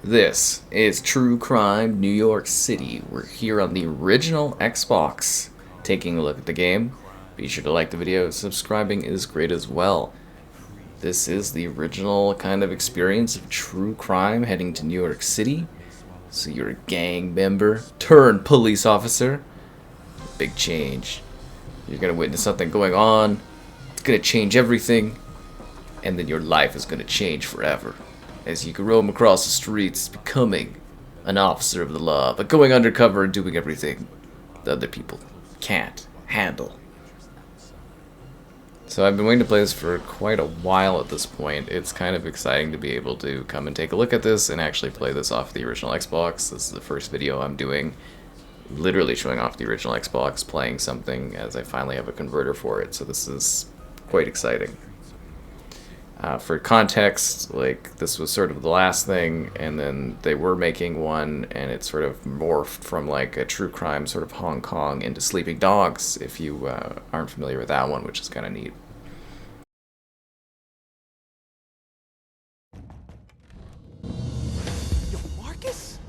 This is True Crime New York City. We're here on the original Xbox, taking a look at the game. Be sure to like the video, subscribing is great as well. This is the original kind of experience of true crime heading to New York City. So you're a gang member turned police officer. Big change. You're gonna witness something going on. It's gonna change everything. And then your life is gonna change forever, as you can roam across the streets becoming an officer of the law, but going undercover and doing everything that other people can't handle. So I've been waiting to play this for quite a while at this point. It's kind of exciting to be able to come and take a look at this and actually play this off the original Xbox. This is the first video I'm doing, literally showing off the original Xbox, playing something as I finally have a converter for it. So this is quite exciting. For context, like, this was sort of the last thing, and then they were making one, and it sort of morphed from like a true crime sort of Hong Kong into Sleeping Dogs, if you aren't familiar with that one, which is kind of neat. Yo, Marcus?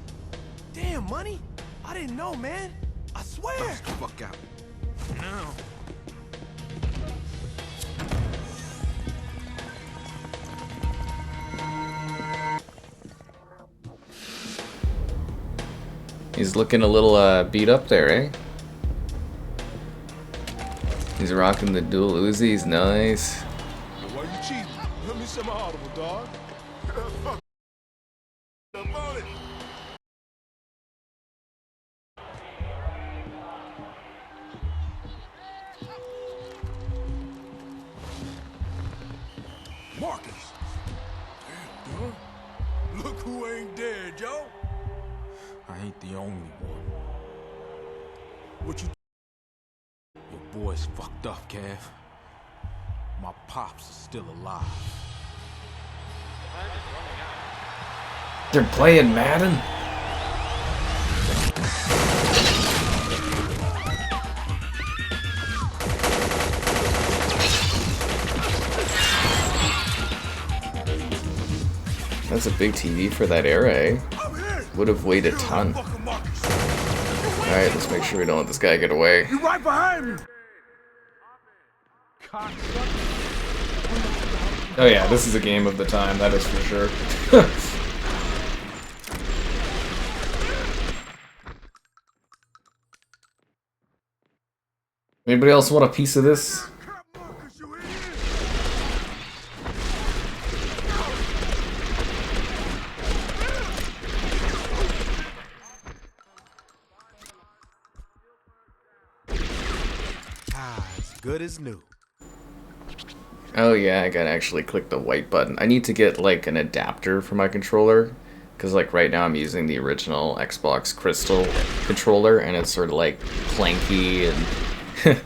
Damn, money? I didn't know, man. I swear. Bounce the fuck out. No. He's looking a little beat up there, eh? He's rocking the dual Uzis, nice. Why you cheating? Let me see my audible, dog. Fuck. I'm on it. Marcus. Damn, dog. Look who ain't dead, yo. I ain't the only one. What you? Your boy's fucked up, Kev. My pops is still alive. They're playing Madden? That's a big TV for that era, eh? Would have weighed a ton. Alright, let's make sure we don't let this guy get away. You right behind me. Oh yeah, this is a game of the time, that is for sure. Anybody else want a piece of this? As good as new. Oh yeah, I gotta actually click the white button. I need to get like an adapter for my controller, because like right now I'm using the original Xbox Crystal controller and it's sort of like clanky and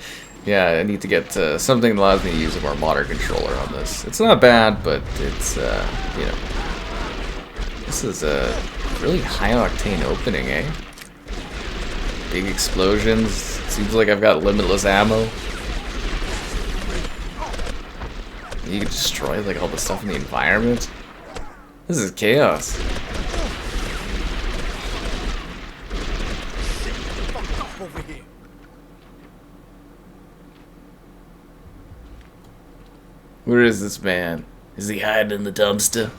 yeah, I need to get something that allows me to use a more modern controller on this. It's not bad, but it's you know, this is a really high octane opening, eh? Big explosions. Seems like I've got limitless ammo. You can destroy like all the stuff in the environment. This is chaos. Where is this man? Is he hiding in the dumpster?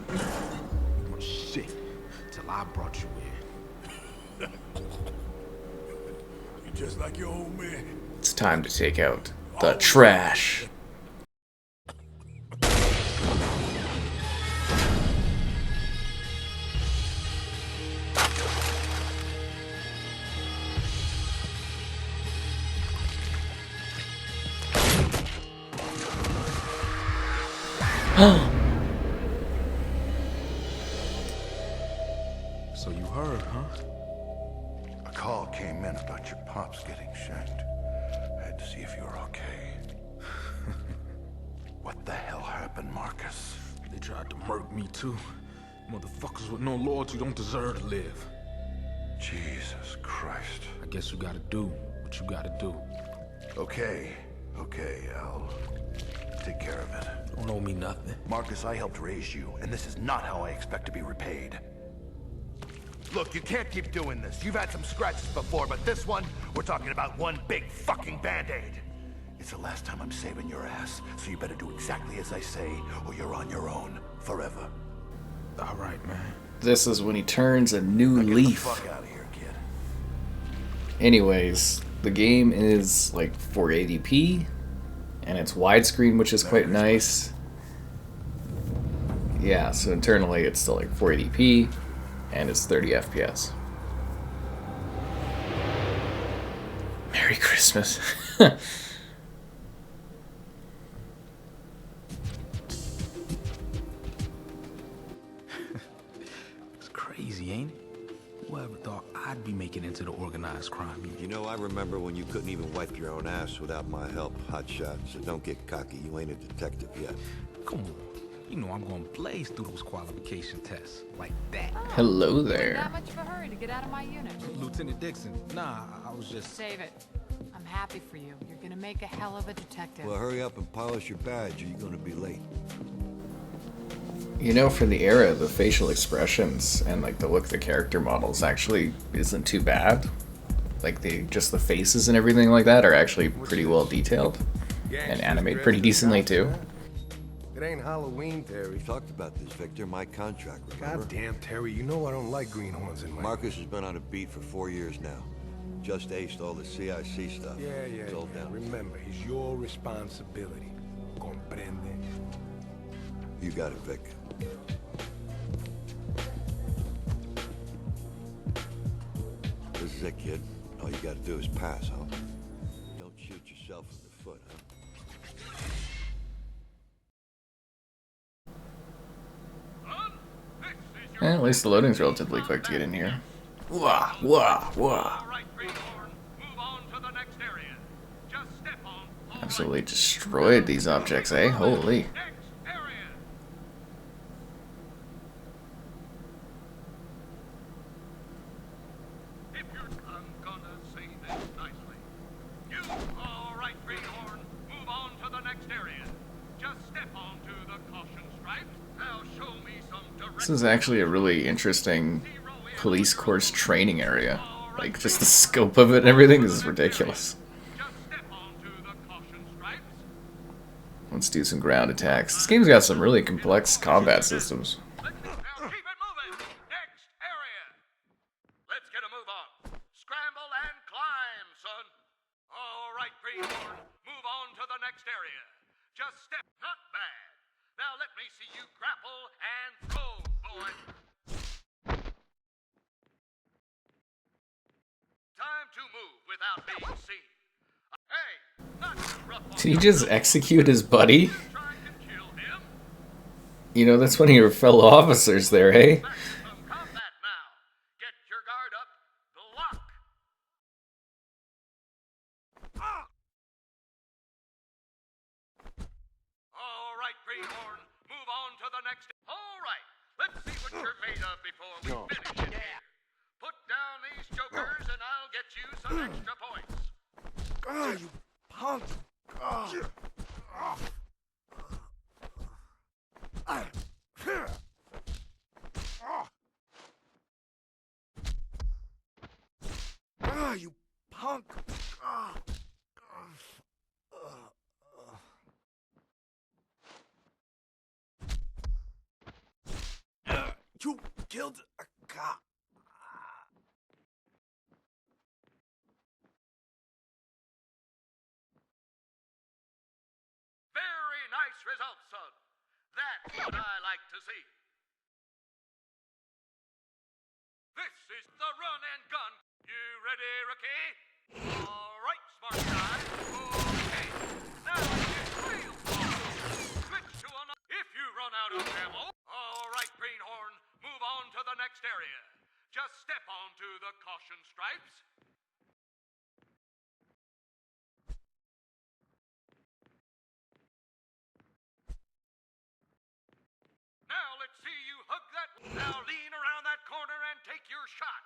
Oh, shit. Till I brought you in. You just like your old man. It's time to take out the trash. So you heard, huh? A call came in about your pops getting shanked. I had to see if you were okay. What the hell happened, Marcus? They tried to murk me too. Motherfuckers with no loyalty don't deserve to live. Jesus Christ. I guess you gotta do what you gotta do. Okay, I'll take care of it. You don't owe me nothing. Marcus, I helped raise you, and this is not how I expect to be repaid. Look, you can't keep doing this. You've had some scratches before, but this one, we're talking about one big fucking Band-Aid. It's the last time I'm saving your ass, so you better do exactly as I say, or you're on your own, forever. All right, man. This is when he turns a new Now get the leaf. fuck out of here, kid. Anyways, the game is like 480p, and it's widescreen, which is quite nice. Yeah, so internally it's still like 480p, and it's 30 FPS. Merry Christmas. It's crazy, ain't it? Whoever thought I'd be making into the organized crime unit? You know, I remember when you couldn't even wipe your own ass without my help, hotshot. So don't get cocky. You ain't a detective yet. Come on. You know I'm gonna blaze through those qualification tests. Like that. Hello Not there. much of a hurry to get out of my unit. Lieutenant Dixon. Nah, I was just... Save it. I'm happy for you. You're gonna make a hell of a detective. Well, hurry up and polish your badge or you're gonna be late. You know, for the era, the facial expressions and like the look of the character models actually isn't too bad. Like just the faces and everything like that are actually pretty well detailed and animated pretty decently too. It ain't Halloween, Terry. We talked about this, Victor. My contract, remember? Goddamn, Terry, you know I don't like greenhorns in my... Marcus has been on a beat for 4 years now. Just aced all the CIC stuff. Yeah. It's all down. Remember, it's your responsibility. Comprende? You got it, Vic. This is it, kid. All you gotta do is pass, huh? Don't shoot yourself in the foot, huh? At least the loading's relatively quick to get in here. Wah, wah, wah. Absolutely destroyed these objects, eh? Holy. This is actually a really interesting police course training area. Like, just the scope of it and everything is ridiculous. Let's do some ground attacks. This game's got some really complex combat systems. Did he just execute his buddy? You know, that's one of your fellow officers there, hey? You punk! You punk! You killed a cop! Very nice results, son. That's what I like to see. This is the run and gun. You ready, Rookie? All right, smart guy. Okay. Now it's real slow. Switch to another. If you run out of ammo. All right, Greenhorn. Move on to the next area. Just step onto the caution stripes. Now let's see you hug that. Now lean around that corner and take your shot.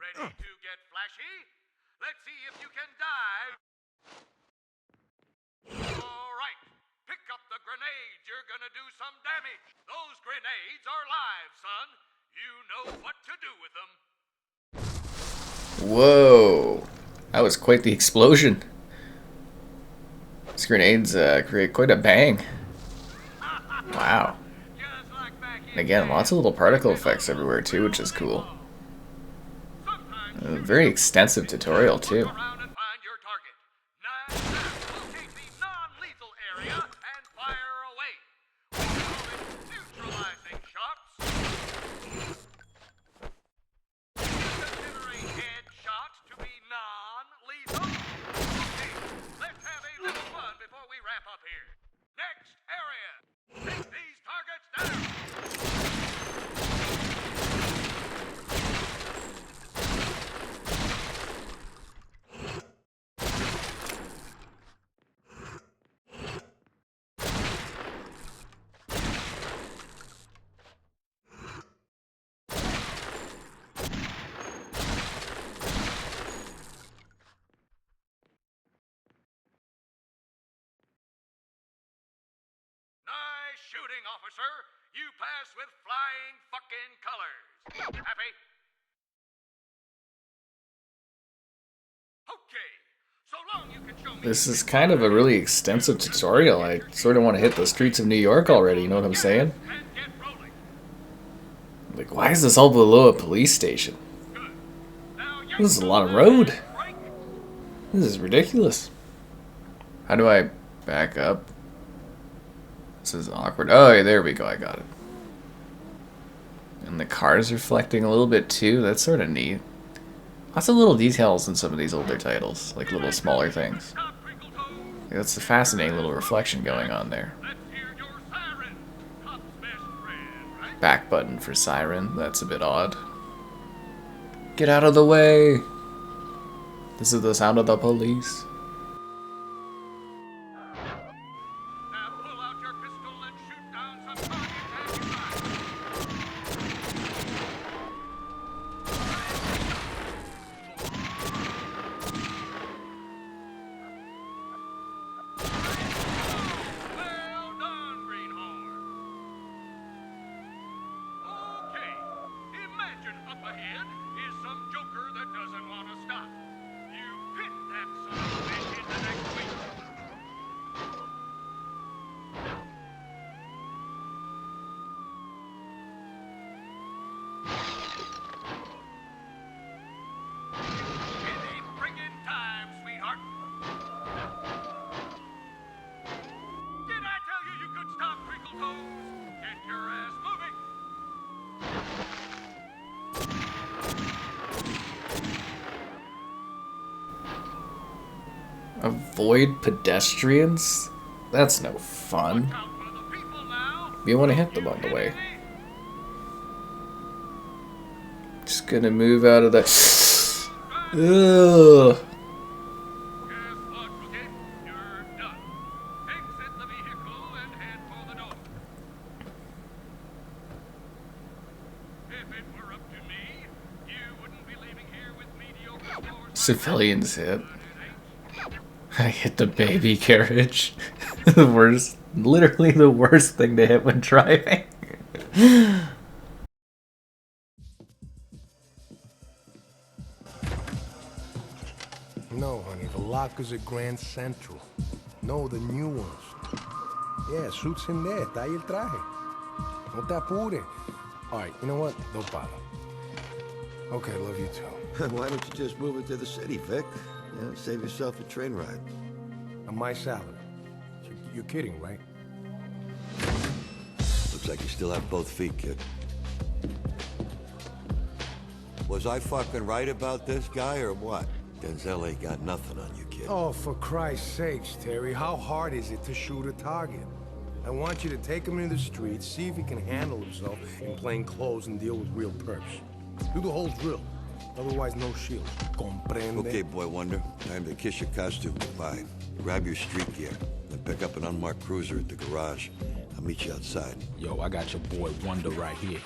ready to get flashy? Let's see if you can dive. All right, pick up the grenades. You're gonna do some damage. Those grenades are live, son. You know what to do with them. Whoa. That was quite the explosion. These grenades create quite a bang. Wow. Just like back in And again, lots of little particle effects everywhere too, which is cool. A very extensive tutorial too. around and find your target. Now, locate the non-lethal area and fire away. We call it neutralizing shots. Consider a headshot to be non-lethal. Okay, let's have a little fun before we wrap up here. Next area. Take these targets down. Nice shooting, officer. You pass with flying fucking colors. Happy? Okay. So long you can show me. This is kind of a really extensive tutorial. I sort of want to hit the streets of New York already, you know what I'm saying? And get rolling. Like, why is this all below a police station? Good. Now, yank This is a the lot of left road. brake. This is ridiculous. How do I back up? This is awkward. Oh, yeah, there we go. I got it. And the car's reflecting a little bit too. That's sort of neat. Lots of little details in some of these older titles, like little smaller things. Stop, Twinkle Toes. That's a fascinating little reflection going on there. Let's hear your siren. Cop's best friend, right? Back button for siren. That's a bit odd. Get out of the way! This is the sound of the police. Now pull out your pistol and shoot down some targets as you ride. Well done, Greenhorn. Okay, imagine up ahead is some joker that doesn't want to stop. You pit that son of a bitch in the next week. Any friggin' time, sweetheart. Did I tell you you could stop, Twinkle Toes? Get your ass moving. Avoid pedestrians? That's no fun. Out for the people now. You want to hit them on the way. Just gonna move out of the. Ugh. Guess what, Rookie? You're done. Exit the vehicle and head for the door. If it were up to me, you wouldn't be leaving here with mediocre scores. Civilians hit. I hit the baby carriage. The worst, literally the worst thing to hit when driving. No, honey, the lockers at Grand Central. No, the new ones. Yeah, suits in there. Trae el traje. No te apures. All right, you know what? Don't bother. Okay, love you too. Why don't you just move into the city, Vic? Yeah, save yourself a train ride. On my salary. You're kidding, right? Looks like you still have both feet, kid. Was I fucking right about this guy or what? Denzel ain't got nothing on you, kid. Oh, for Christ's sakes, Terry, how hard is it to shoot a target? I want you to take him into the streets, see if he can handle himself in plain clothes and deal with real perps. Do the whole drill. Otherwise, no shield. Comprende? Okay, boy wonder. Time to kiss your costume goodbye. Grab your street gear, then pick up an unmarked cruiser at the garage. I'll meet you outside. Yo, I got your boy Wonder right here.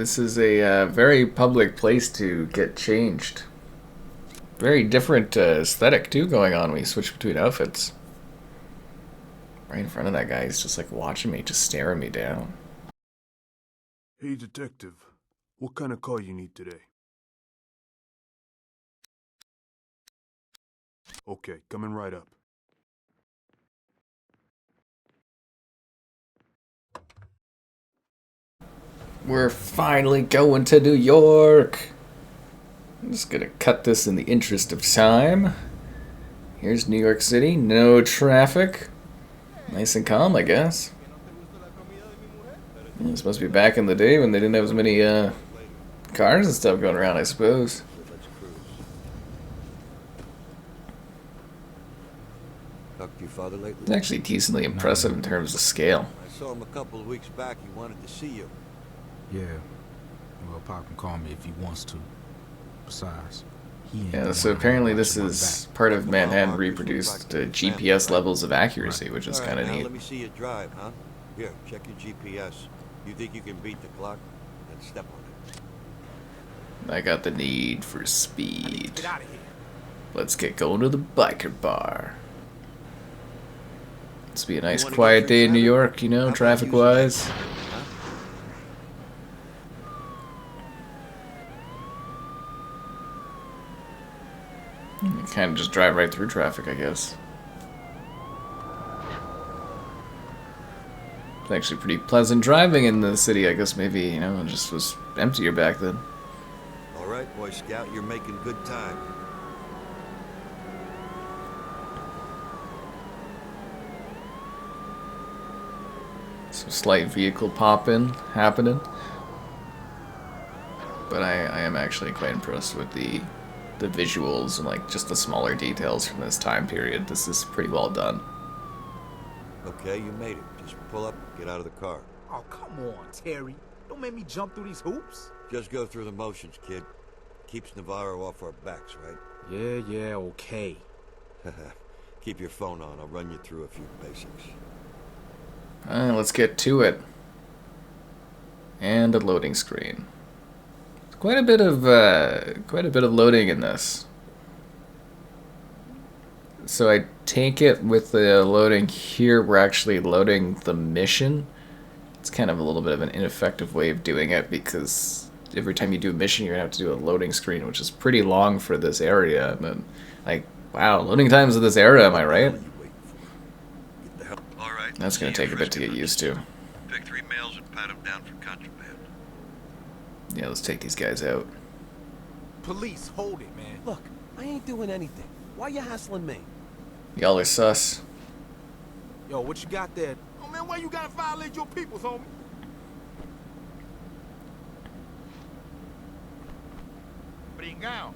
This is a very public place to get changed. Very different aesthetic too going on when you switch between outfits. Right in front of that guy, he's just like watching me, just staring me down. Hey, detective. What kind of car you need today? Okay, coming right up. We're finally going to New York. I'm just gonna cut this in the interest of time. Here's New York City, no traffic. Nice and calm, I guess. Yeah, this must be back in the day when they didn't have as many cars and stuff going around, I suppose. Talked to your father lately? It's actually decently impressive in terms of scale. I saw him a couple of weeks back. He wanted to see you. Yeah. Well, Pop can call me if he wants to. Besides, he ain't Yeah, the so one apparently watching this my is back. part of Manhattan reproduced GPS levels of accuracy, which is All right, kind of now neat. let me see you drive, huh? Here, check your GPS. You think you can beat the clock? Then step on it. I got the need for speed. Get out of here. Let's get going to the biker bar. It's be a nice You wanna quiet get day in New drinks, York, you How know, about traffic-wise. using that? Huh? You kind of just drive right through traffic, I guess. It's actually pretty pleasant driving in the city. I guess maybe, you know, it just was emptier back then. All right, Boy Scout, you're making good time. Some slight vehicle pop-in happening. But I am actually quite impressed with the visuals and like just the smaller details from this time period. This is pretty well done. Okay, you made it. Just pull up, get out of the car. Oh, come on, Terry. Don't make me jump through these hoops. Just go through the motions, kid. Keeps Navarro off our backs, right? Yeah, okay. Keep your phone on. I'll run you through a few basics. Alright, let's get to it. And a loading screen. Quite a bit of loading in this. So I take it with the loading here, we're actually loading the mission. It's kind of a little bit of an ineffective way of doing it because every time you do a mission, you're gonna have to do a loading screen, which is pretty long for this area. But like, wow, loading times of this area, am I right? All right. That's gonna take a bit to get used to. Pick 3 males and pat them down for contraband. Yeah, let's take these guys out. Police, hold it, man. Look, I ain't doing anything. Why you hassling me? Y'all are sus. Yo, what you got there? Oh, man, why you gotta violate your peoples, homie? Bring out.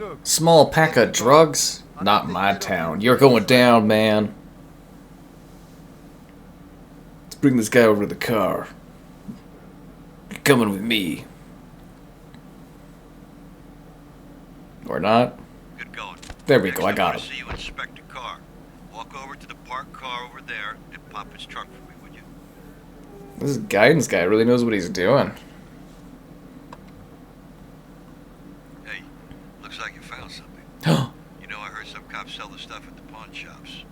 Look. Small pack of drugs? Not my town. You're going down, man. Let's bring this guy over to the car. You're coming with me. Or not. Good going. There we go, I got him. See you inspect a car. Walk over to the parked car over there and pop its trunk for me, would you? This guidance guy really knows what he's doing. Hey, looks like you found something. You know, I heard some cops sell the stuff at the pawn shops.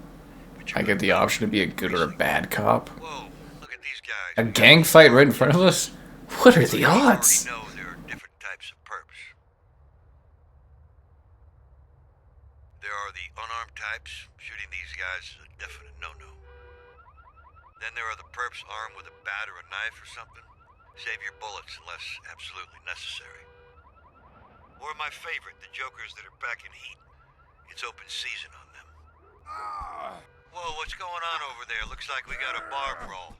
But I get the option to be a good or a bad cop. Whoa, look at these guys. A gang fight right in front of us? What are the You odds? already know there are different types of perps. There are the unarmed types. Shooting these guys is a definite no-no. Then there are the perps armed with a bat or a knife or something. Save your bullets unless absolutely necessary. Or my favorite, the jokers that are back in heat. It's open season on them. Whoa, what's going on over there? Looks like we got a bar brawl.